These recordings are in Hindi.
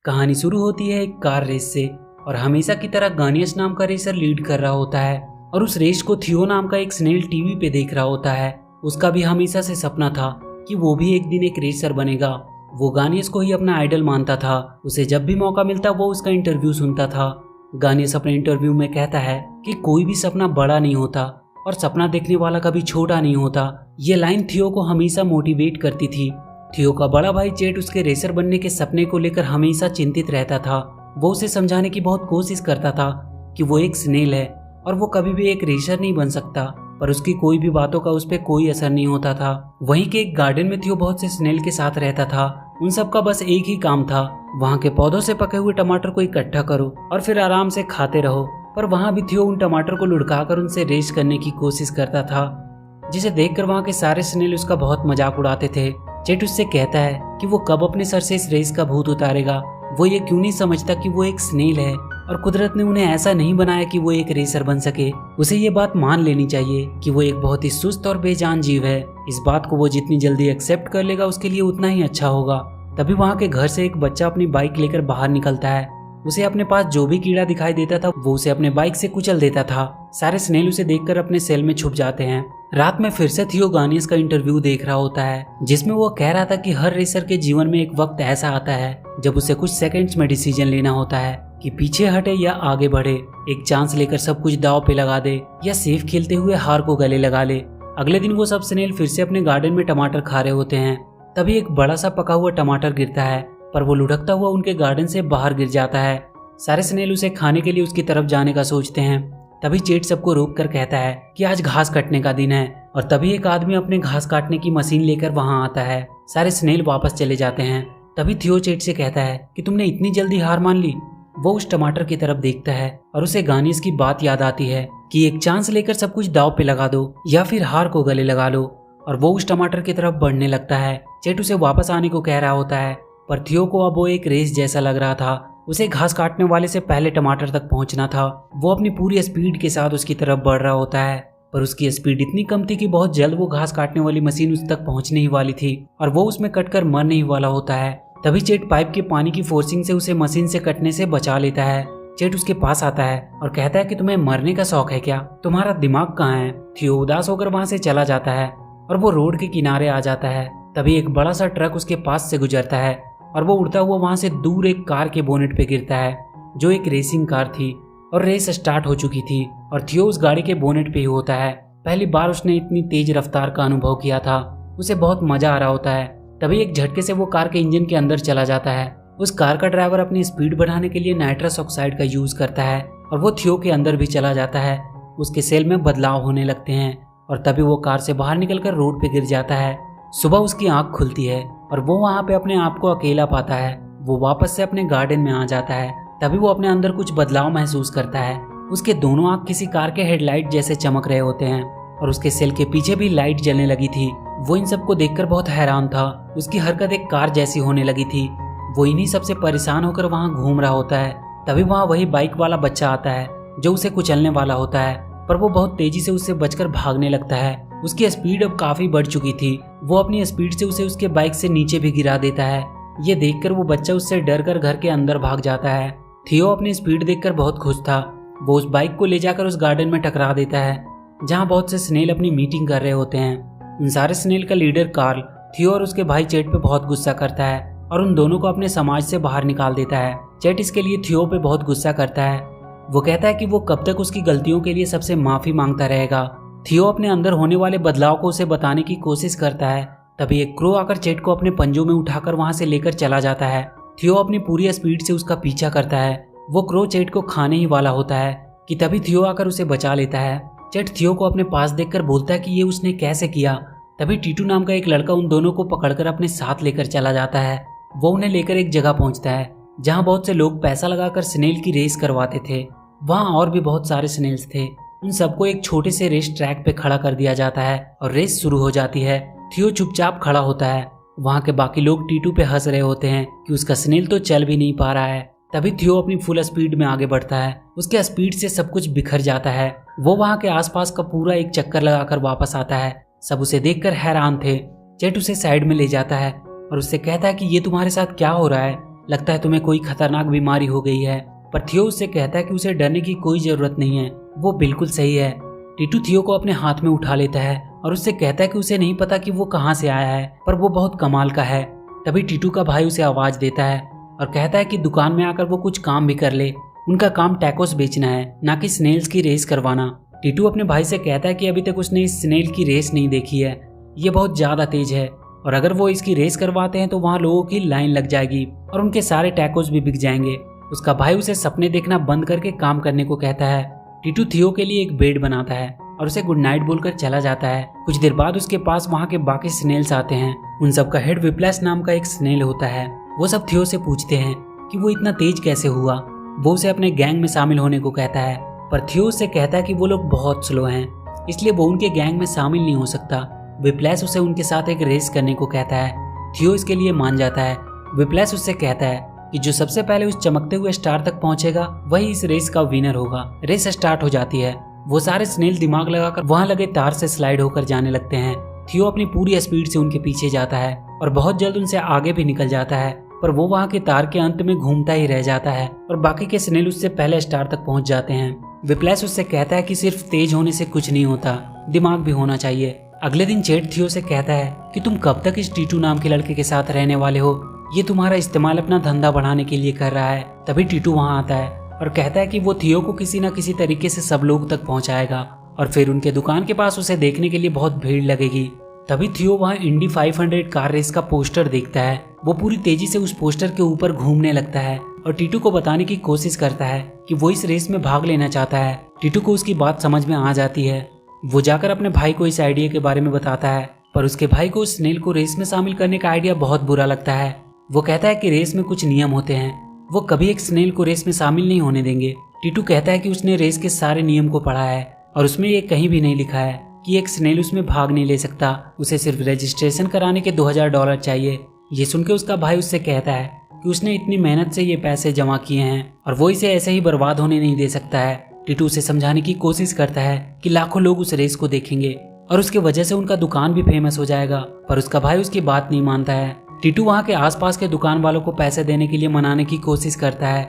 कहानी शुरू होती है एक कार रेस से और हमेशा की तरह गानियस नाम का रेसर लीड कर रहा होता है और उस रेस को थियो नाम का एक स्नेल टीवी पे देख रहा होता है। उसका भी हमेशा से सपना था कि वो भी एक दिन एक रेसर बनेगा। वो गानियस को ही अपना आइडल मानता था। उसे जब भी मौका मिलता वो उसका इंटरव्यू सुनता था। गानियस अपने इंटरव्यू में कहता है कि कोई भी सपना बड़ा नहीं होता और सपना देखने वाला कभी छोटा नहीं होता। ये लाइन थियो को हमेशा मोटिवेट करती थी। थियो का बड़ा भाई चेट उसके रेसर बनने के सपने को लेकर हमेशा चिंतित रहता था। वो उसे समझाने की बहुत कोशिश करता था कि वो एक स्नेल है और वो कभी भी एक रेसर नहीं बन सकता, पर उसकी कोई भी बातों का उस पर कोई असर नहीं होता था। वहीं के एक गार्डन में थियो बहुत से स्नेल के साथ रहता था। उन सब का बस एक ही काम था, वहाँ के पौधों से पके हुए टमाटर को इकट्ठा करो और फिर आराम से खाते रहो। पर वहाँ भी थियो उन टमाटर को लुढ़काकर उनसे रेस करने की कोशिश करता था, जिसे देखकर वहाँ के सारे स्नेल उसका बहुत मजाक उड़ाते थे। चेट उससे कहता है कि वो कब अपने सर से इस रेस का भूत उतारेगा। वो ये क्यों नहीं समझता कि वो एक स्नेल है और कुदरत ने उन्हें ऐसा नहीं बनाया कि वो एक रेसर बन सके। उसे ये बात मान लेनी चाहिए कि वो एक बहुत ही सुस्त और बेजान जीव है। इस बात को वो जितनी जल्दी एक्सेप्ट कर लेगा उसके लिए उतना ही अच्छा होगा। तभी वहाँ के घर से एक बच्चा अपनी बाइक लेकर बाहर निकलता है। उसे अपने पास जो भी कीड़ा दिखाई देता था वो उसे अपने बाइक से कुचल देता था। सारे स्नेल उसे देखकर अपने सेल में छुप जाते हैं। रात में फिर से थियो गानियस का इंटरव्यू देख रहा होता है, जिसमें वो कह रहा था कि हर रेसर के जीवन में एक वक्त ऐसा आता है जब उसे कुछ सेकंड्स में डिसीजन लेना होता है कि पीछे हटे या आगे बढ़े, एक चांस लेकर सब कुछ दांव पे लगा दे या सेफ खेलते हुए हार को गले लगा ले। अगले दिन वो सब स्नेल फिर से अपने गार्डन में टमाटर खा रहे होते हैं। तभी एक बड़ा सा पका हुआ टमाटर गिरता है, पर वो लुढ़कता हुआ उनके गार्डन से बाहर गिर जाता है। सारे स्नेल उसे खाने के लिए उसकी तरफ जाने का सोचते हैं। तभी चेट सबको रोक कर कहता है कि आज घास काटने का दिन है, और तभी एक आदमी अपने घास काटने की मशीन लेकर वहां आता है। सारे स्नेल वापस चले जाते हैं। तभी थियो चेट से कहता है कि तुमने इतनी जल्दी हार मान ली। वो उस टमाटर की तरफ देखता है और उसे गानियस की बात याद आती है कि एक चांस लेकर सब कुछ दांव पे लगा दो या फिर हार को गले लगा लो, और वो उस टमाटर की तरफ बढ़ने लगता है। चेट उसे वापस आने को कह रहा होता है, पर थियो को अब वो एक रेस जैसा लग रहा था। उसे घास काटने वाले से पहले टमाटर तक पहुंचना था। वो अपनी पूरी स्पीड के साथ उसकी तरफ बढ़ रहा होता है, पर उसकी स्पीड इतनी कम थी कि बहुत जल्द वो घास काटने वाली मशीन उस तक पहुंचने ही वाली थी और वो उसमें कटकर मरने ही वाला होता है। तभी चेट पाइप के पानी की फोर्सिंग से उसे मशीन से कटने से बचा लेता है। चेट उसके पास आता है और कहता है कि तुम्हें मरने का शौक है क्या? तुम्हारा दिमाग कहाँ है? थियो उदास होकर वहां से चला जाता है और वो रोड के किनारे आ जाता है। तभी एक बड़ा सा ट्रक उसके पास से गुजरता है और वो उड़ता हुआ वहां से दूर एक कार के बोनेट पे गिरता है, जो एक रेसिंग कार थी और रेस स्टार्ट हो चुकी थी और थियो उस गाड़ी के बोनेट पे ही होता है। पहली बार उसने इतनी तेज रफ्तार का अनुभव किया था। उसे बहुत मजा आ रहा होता है। तभी एक झटके से वो कार के इंजन के अंदर चला जाता है। उस कार का ड्राइवर अपनी स्पीड बढ़ाने के लिए नाइट्रस ऑक्साइड का यूज करता है और वो थियो के अंदर भी चला जाता है। उसके सेल में बदलाव होने लगते हैं और तभी वो कार से बाहर निकलकर रोड पे गिर जाता है। सुबह उसकी आंख खुलती है और वो वहाँ पे अपने आप को अकेला पाता है। वो वापस से अपने गार्डन में आ जाता है। तभी वो अपने अंदर कुछ बदलाव महसूस करता है। उसके दोनों आंख किसी कार के हेडलाइट जैसे चमक रहे होते हैं और उसके सेल के पीछे भी लाइट जलने लगी थी। वो इन सबको देखकर बहुत हैरान था। उसकी हरकत एक कार जैसी होने लगी थी। वो इन्हीं सबसे परेशान होकर वहाँ घूम रहा होता है। तभी वहाँ वही बाइक वाला बच्चा आता है जो उसे कुचलने वाला होता है, पर वो बहुत तेजी से उससे बचकर भागने लगता है। उसकी स्पीड अब काफी बढ़ चुकी थी। वो अपनी स्पीड से उसे उसके बाइक से नीचे भी गिरा देता है। ये देखकर वो बच्चा उससे डरकर घर के अंदर भाग जाता है। थियो अपनी स्पीड देखकर बहुत खुश था। वो उस बाइक को ले जाकर उस गार्डन में टकरा देता है, जहाँ बहुत से स्नेल अपनी मीटिंग कर रहे होते हैं। उन सारे स्नेल का लीडर कार्ल थियो और उसके भाई चेट पे बहुत गुस्सा करता है और उन दोनों को अपने समाज से बाहर निकाल देता है। चेट इसके लिए थियो पे बहुत गुस्सा करता है। वो कहता है कि वो कब तक उसकी गलतियों के लिए सबसे माफी मांगता रहेगा। थियो अपने अंदर होने वाले बदलाव को उसे बताने की कोशिश करता है। तभी एक क्रो आकर चेट को अपने पंजों में उठाकर वहां से लेकर चला जाता है। थियो अपनी पूरी स्पीड से उसका पीछा करता है। वो क्रो चेट को खाने ही वाला होता है कि तभी थियो आकर उसे बचा लेता है। चेट थियो को अपने पास देखकर बोलता है कि ये उसने कैसे किया। तभी टीटू नाम का एक लड़का उन दोनों को पकड़कर अपने साथ लेकर चला जाता है। वो उन्हें लेकर एक जगह पहुंचता है जहाँ बहुत से लोग पैसा लगाकर स्नेल की रेस करवाते थे। वहाँ और भी बहुत सारे स्नेल्स थे। उन सबको एक छोटे से रेस ट्रैक पे खड़ा कर दिया जाता है और रेस शुरू हो जाती है। थियो चुपचाप खड़ा होता है। वहाँ के बाकी लोग टीटू पे हंस रहे होते हैं कि उसका स्नेल तो चल भी नहीं पा रहा है। तभी थियो अपनी फुल स्पीड में आगे बढ़ता है। उसके स्पीड से सब कुछ बिखर जाता है। वो वहाँ के आसपास का पूरा एक चक्कर लगाकर वापस आता है। सब उसे देखकर हैरान थे। चेट उसे साइड में ले जाता है और उससे कहता है कि ये तुम्हारे साथ क्या हो रहा है? लगता है तुम्हें कोई खतरनाक बीमारी हो गई है। पर थियो उससे कहता है कि उसे डरने की कोई जरूरत नहीं है, वो बिल्कुल सही है। टीटू थियो को अपने हाथ में उठा लेता है और उससे कहता है कि उसे नहीं पता कि वो कहाँ से आया है, पर वो बहुत कमाल का है। तभी टीटू का भाई उसे आवाज देता है और कहता है कि दुकान में आकर वो कुछ काम भी कर ले। उनका काम टैकोस बेचना है, ना कि स्नेल्स की रेस करवाना। टीटू अपने भाई से कहता है कि अभी तक उसने इस स्नेल की रेस नहीं देखी है, ये बहुत ज्यादा तेज है और अगर वो इसकी रेस करवाते हैं तो वहाँ लोगों की लाइन लग जाएगी और उनके सारे टैकोस भी बिक जाएंगे। उसका भाई उसे सपने देखना बंद करके काम करने को कहता है। टीटू थियो के लिए एक बेड बनाता है और उसे गुड नाइट बोलकर चला जाता है। कुछ देर बाद उसके पास वहाँ के बाकी स्नेल्स आते हैं। उन सब का हेड विप्लैश नाम का एक स्नेल होता है। वो सब थियो से पूछते हैं कि वो इतना तेज कैसे हुआ। वो उसे अपने गैंग में शामिल होने को कहता है, पर थियो उससे कहता है कि वो लोग बहुत स्लो हैं, इसलिए वो उनके गैंग में शामिल नहीं हो सकता। विप्लैश उसे उनके साथ एक रेस करने को कहता है। थियो इसके लिए मान जाता है। विप्लैश उससे कहता है कि जो सबसे पहले उस चमकते हुए स्टार तक पहुंचेगा वही इस रेस का विनर होगा। रेस स्टार्ट हो जाती है। वो सारे स्नेल दिमाग लगाकर वहां लगे तार से स्लाइड होकर जाने लगते हैं। थियो अपनी पूरी स्पीड से उनके पीछे जाता है और बहुत जल्द उनसे आगे भी निकल जाता है, पर वो वहां के तार के अंत में घूमता ही रह जाता है और बाकी के स्नेल उससे पहले स्टार तक पहुंच जाते हैं। विप्लैश उससे कहता है कि सिर्फ तेज होने से कुछ नहीं होता, दिमाग भी होना चाहिए। अगले दिन चेट थियो से कहता है कि तुम कब तक इस टीटू नाम के लड़के के साथ रहने वाले हो, ये तुम्हारा इस्तेमाल अपना धंधा बढ़ाने के लिए कर रहा है। तभी टीटू वहाँ आता है और कहता है कि वो थियो को किसी न किसी तरीके से सब लोग तक पहुंचाएगा और फिर उनके दुकान के पास उसे देखने के लिए बहुत भीड़ लगेगी। तभी थियो वहाँ इंडी 500 कार रेस का पोस्टर देखता है। वो पूरी तेजी से उस पोस्टर के ऊपर घूमने लगता है और टीटू को बताने की कोशिश करता है कि वो इस रेस में भाग लेना चाहता है। टीटू को उसकी बात समझ में आ जाती है। वो जाकर अपने भाई को इस आइडिया के बारे में बताता है, पर उसके भाई को उस स्नेल को रेस में शामिल करने का आइडिया बहुत बुरा लगता है। वो कहता है कि रेस में कुछ नियम होते हैं, वो कभी एक स्नेल को रेस में शामिल नहीं होने देंगे। टीटू कहता है कि उसने रेस के सारे नियम को पढ़ा है और उसमें ये कहीं भी नहीं लिखा है कि एक स्नेल उसमें भाग नहीं ले सकता, उसे सिर्फ रजिस्ट्रेशन कराने के $2000 चाहिए। ये सुनकर उसका भाई उससे कहता है कि उसने इतनी मेहनत से ये पैसे जमा किए हैं और वो इसे ऐसे ही बर्बाद होने नहीं दे सकता है। टीटू उसे समझाने की कोशिश करता है कि लाखों लोग उस रेस को देखेंगे और उसकी वजह से उनका दुकान भी फेमस हो जाएगा, पर उसका भाई उसकी बात नहीं मानता है। टीटू वहाँ के आसपास के दुकान वालों को पैसे देने के लिए मनाने की कोशिश करता है।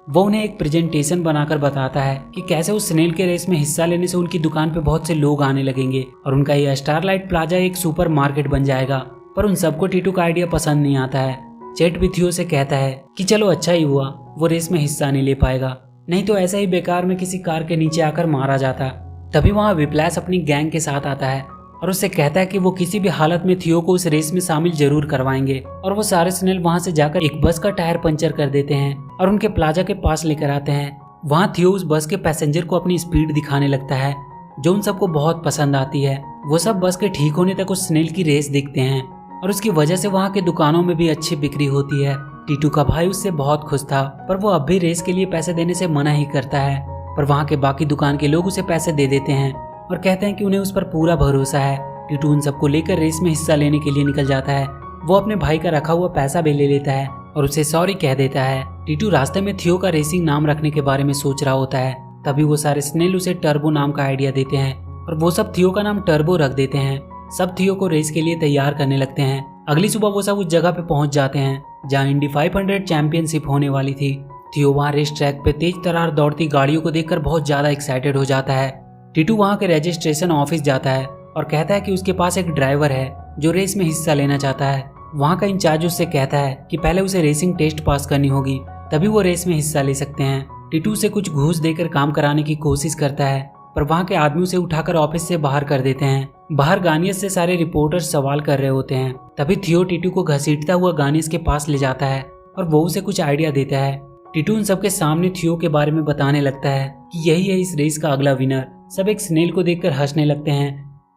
वो उन्हें एक प्रेजेंटेशन बनाकर बताता है कि कैसे उस स्नेल के रेस में हिस्सा लेने से उनकी दुकान पे बहुत से लोग आने लगेंगे और उनका यह स्टारलाइट प्लाजा एक सुपर मार्केट बन जाएगा। पर उन सबको टीटू का आइडिया पसंद नहीं आता है। चेट भी थियो से कहता है कि चलो अच्छा ही हुआ वो रेस में हिस्सा नहीं ले पाएगा, नहीं तो ऐसा ही बेकार में किसी कार के नीचे आकर मारा जाता। तभी वहाँ विप्लैश अपनी गैंग के साथ आता है और उससे कहता है कि वो किसी भी हालत में थियो को उस रेस में शामिल जरूर करवाएंगे। और वो सारे स्नेल वहाँ से जाकर एक बस का टायर पंचर कर देते हैं और उनके प्लाजा के पास लेकर आते हैं। वहाँ थियो उस बस के पैसेंजर को अपनी स्पीड दिखाने लगता है, जो उन सबको बहुत पसंद आती है। वो सब बस के ठीक होने तक उस स्नेल की रेस देखते हैं और उसकी वजह से वहाँ के दुकानों में भी अच्छी बिक्री होती है। टीटू का भाई उससे बहुत खुश था, पर वो अब भी रेस के लिए पैसे देने से मना ही करता है। पर वहाँ के बाकी दुकान के लोग उसे पैसे दे देते हैं और कहते हैं कि उन्हें उस पर पूरा भरोसा है। टीटू उन सबको लेकर रेस में हिस्सा लेने के लिए निकल जाता है। वो अपने भाई का रखा हुआ पैसा भी ले लेता है और उसे सॉरी कह देता है। टीटू रास्ते में थियो का रेसिंग नाम रखने के बारे में सोच रहा होता है। तभी वो सारे स्नेल उसे टर्बो नाम का आइडिया देते हैं और वो सब थियो का नाम टर्बो रख देते हैं। सब थियो को रेस के लिए तैयार करने लगते हैं। अगली सुबह वो सब उस जगह पे पहुंच जाते हैं जहाँ इंडी 500 चैंपियनशिप होने वाली थी। थियो वहाँ रेस ट्रैक पे तेज तरार दौड़ती गाड़ियों को देखकर बहुत ज्यादा एक्साइटेड हो जाता है। टीटू वहाँ के रजिस्ट्रेशन ऑफिस जाता है और कहता है कि उसके पास एक ड्राइवर है जो रेस में हिस्सा लेना चाहता है। वहाँ का इंचार्ज उससे कहता है कि पहले उसे रेसिंग टेस्ट पास करनी होगी, तभी वो रेस में हिस्सा ले सकते हैं। टीटू से कुछ घूस देकर काम कराने की कोशिश करता है, पर वहाँ के आदमी उसे उठाकर ऑफिस से बाहर कर देते हैं। बाहर गानियस से सारे रिपोर्टर्स सवाल कर रहे होते हैं। तभी थियो टीटू को घसीटता हुआ गानियस के पास ले जाता है और वो उसे कुछ आइडिया देता है। टीटू उन सबके सामने थियो के बारे में बताने लगता है कि यही है इस रेस का अगला विनर। सब एक स्नेल को देखकर हंसने लगते हैं।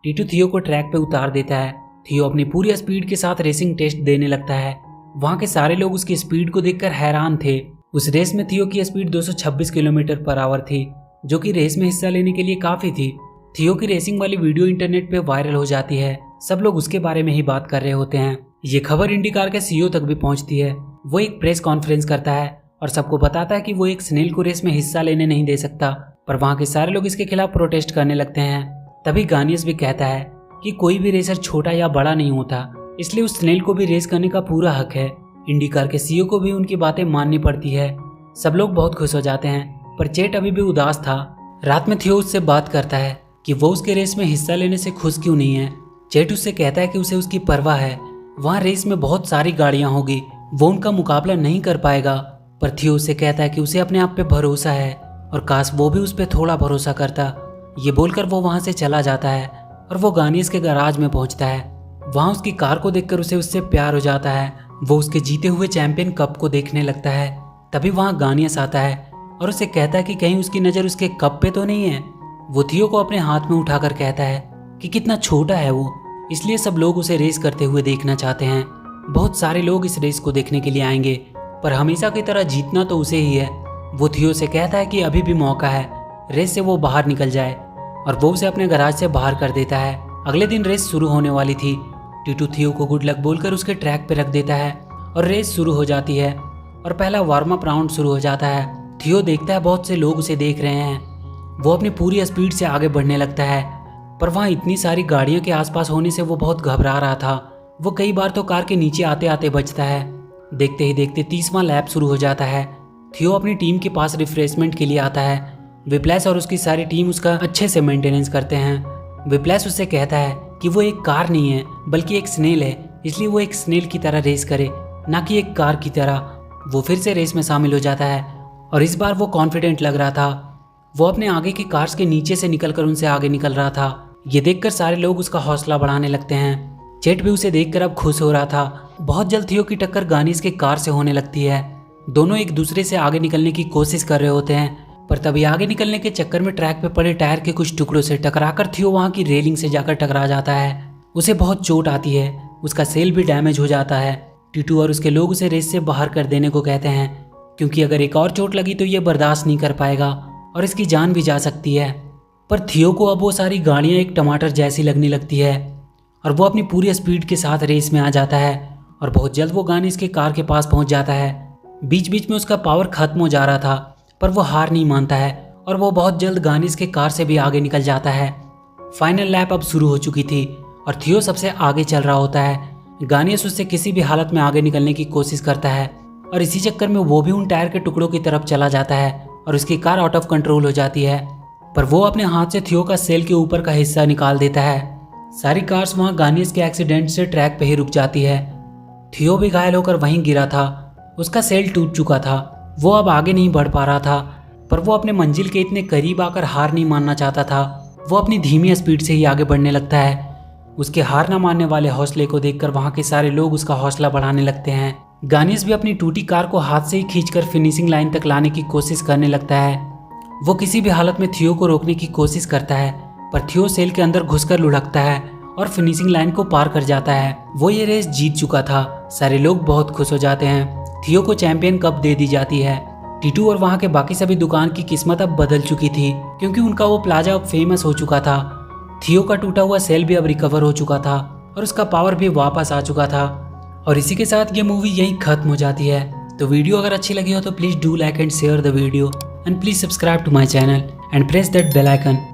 टीटू थियो को ट्रैक पे उतार देता है। थियो अपनी पूरी स्पीड के साथ रेसिंग टेस्ट देने लगता है। वहाँ के सारे लोग उसकी स्पीड को देखकर हैरान थे। उस रेस में थियो की स्पीड 226 किलोमीटर पर आवर थी, जो कि रेस में हिस्सा लेने के लिए काफी थी। थियो की रेसिंग वाली वीडियो इंटरनेट पे वायरल हो जाती है। सब लोग उसके बारे में ही बात कर रहे होते हैं। ये खबर इंडिकार के सीईओ तक भी पहुंचती है। वो एक प्रेस कॉन्फ्रेंस करता है और सबको बताता है कि वो एक स्नेल को रेस में हिस्सा लेने नहीं दे सकता, पर वहाँ के सारे लोग इसके खिलाफ प्रोटेस्ट करने लगते हैं। तभी गानियस भी कहता है कि कोई भी रेसर छोटा या बड़ा नहीं होता, इसलिए उस स्नेल को भी रेस करने का पूरा हक है। इंडिकार के सीईओ को भी उनकी बातें माननी पड़ती है। सब लोग बहुत खुश हो जाते हैं, पर चेट अभी भी उदास था। रात में थियो उससे बात करता है कि वो उसके रेस में हिस्सा लेने से खुश क्यों नहीं है। चेट उससे कहता है कि उसे उसकी परवाह है, वहाँ रेस में बहुत सारी गाड़ियाँ होगी, वो उनका मुकाबला नहीं कर पाएगा। पर थियो उससे कहता है कि उसे अपने आप पे भरोसा है और काश वो भी उस पर थोड़ा भरोसा करता। ये बोलकर वो वहाँ से चला जाता है और वो गानियस के गैराज में पहुँचता है। वहाँ उसकी कार को देखकर उसे उससे प्यार हो जाता है। वो उसके जीते हुए चैंपियन कप को देखने लगता है। तभी वहाँ गानियस आता है और उसे कहता है कि कहीं उसकी नज़र उसके कप पे तो नहीं है। वो थियो को अपने हाथ में उठाकर कहता है कि कितना छोटा है वो, इसलिए सब लोग उसे रेस करते हुए देखना चाहते हैं। बहुत सारे लोग इस रेस को देखने के लिए आएंगे, पर हमेशा की तरह जीतना तो उसे ही है। वो थियो से कहता है कि अभी भी मौका है, रेस से वो बाहर निकल जाए, और वो उसे अपने गैराज से बाहर कर देता है। अगले दिन रेस शुरू होने वाली थी। टीटू थियो को गुड लक बोलकर उसके ट्रैक पे रख देता है और रेस शुरू हो जाती है और पहला वार्म अप राउंड शुरू हो जाता है। थियो देखता है बहुत से लोग उसे देख रहे हैं। वो अपनी पूरी स्पीड से आगे बढ़ने लगता है, पर वहाँ इतनी सारी गाड़ियों के आसपास होने से वो बहुत घबरा रहा था। वो कई बार तो कार के नीचे आते आते बचता है। देखते ही देखते 30वां लैप शुरू हो जाता है। थियो अपनी टीम के पास रिफ्रेशमेंट के लिए आता है। विप्लैश और उसकी सारी टीम उसका अच्छे से मेंटेनेंस करते हैं। विप्लैश उससे कहता है कि वो एक कार नहीं है बल्कि एक स्नेल है, इसलिए वो एक स्नेल की तरह रेस करे, ना कि एक कार की तरह। वो फिर से रेस में शामिल हो जाता है और इस बार वो कॉन्फिडेंट लग रहा था। वो अपने आगे की कार्स के नीचे से निकलकर उनसे आगे निकल रहा था। ये देखकर सारे लोग उसका हौसला बढ़ाने लगते हैं। चेट भी उसे देखकर अब खुश हो रहा था। बहुत जल्द थियो की टक्कर गानिस के कार से होने लगती है। दोनों एक दूसरे से आगे निकलने की कोशिश कर रहे होते हैं, पर तभी आगे निकलने के चक्कर में ट्रैक पे पड़े टायर के कुछ टुकड़ों से टकराकर थियो वहाँ की रेलिंग से जाकर टकरा जाता है। उसे बहुत चोट आती है, उसका सेल भी डैमेज हो जाता है। टीटू और उसके लोग उसे रेस से बाहर कर देने को कहते हैं, क्योंकि अगर एक और चोट लगी तो ये बर्दाश्त नहीं कर पाएगा और इसकी जान भी जा सकती है। पर थियो को अब वो सारी गाड़ियाँ एक टमाटर जैसी लगने लगती है और वो अपनी पूरी स्पीड के साथ रेस में आ जाता है और बहुत जल्द वो गानिस के कार के पास पहुँच जाता है। बीच बीच में उसका पावर खत्म हो जा रहा था, पर वो हार नहीं मानता है और वो बहुत जल्द गानिस के कार से भी आगे निकल जाता है। फाइनल लैप अब शुरू हो चुकी थी और थियो सबसे आगे चल रहा होता है। गानिस उससे किसी भी हालत में आगे निकलने की कोशिश करता है और इसी चक्कर में वो भी उन टायर के टुकड़ों की तरफ चला जाता है और उसकी कार आउट ऑफ कंट्रोल हो जाती है। पर वो अपने हाथ से थियो का सेल के ऊपर का हिस्सा निकाल देता है। सारी कार्स वहाँ गानिस के एक्सीडेंट से ट्रैक पे ही रुक जाती है। थियो भी घायल होकर वहीं गिरा था। उसका सेल टूट चुका था। वो अब आगे नहीं बढ़ पा रहा था, पर वो अपने मंजिल के इतने करीब आकर हार नहीं मानना चाहता था। वो अपनी धीमी स्पीड से ही आगे बढ़ने लगता है। उसके हार न मानने वाले हौसले को देखकर वहाँ के सारे लोग उसका हौसला बढ़ाने लगते हैं। गानिस भी अपनी टूटी कार को हाथ से ही खींचकर फिनिशिंग लाइन तक लाने की कोशिश करने लगता है। वो किसी भी हालत में थियो को रोकने की कोशिश करता है, पर थियो सेल के अंदर घुसकर लुढ़कता है और फिनिशिंग लाइन को पार कर जाता है। वो ये रेस जीत चुका था। सारे लोग बहुत खुश हो जाते हैं। थियो को चैंपियन कप दे दी जाती है। टीटू और वहाँ के बाकी सभी दुकान की किस्मत अब बदल चुकी थी, क्योंकि उनका वो प्लाजा अब फेमस हो चुका था। थियो का टूटा हुआ सेल भी अब रिकवर हो चुका था और उसका पावर भी वापस आ चुका था। और इसी के साथ ये मूवी यहीं खत्म हो जाती है। तो वीडियो अगर अच्छी लगी हो तो please do like and share the video and please subscribe to my channel and press that bell icon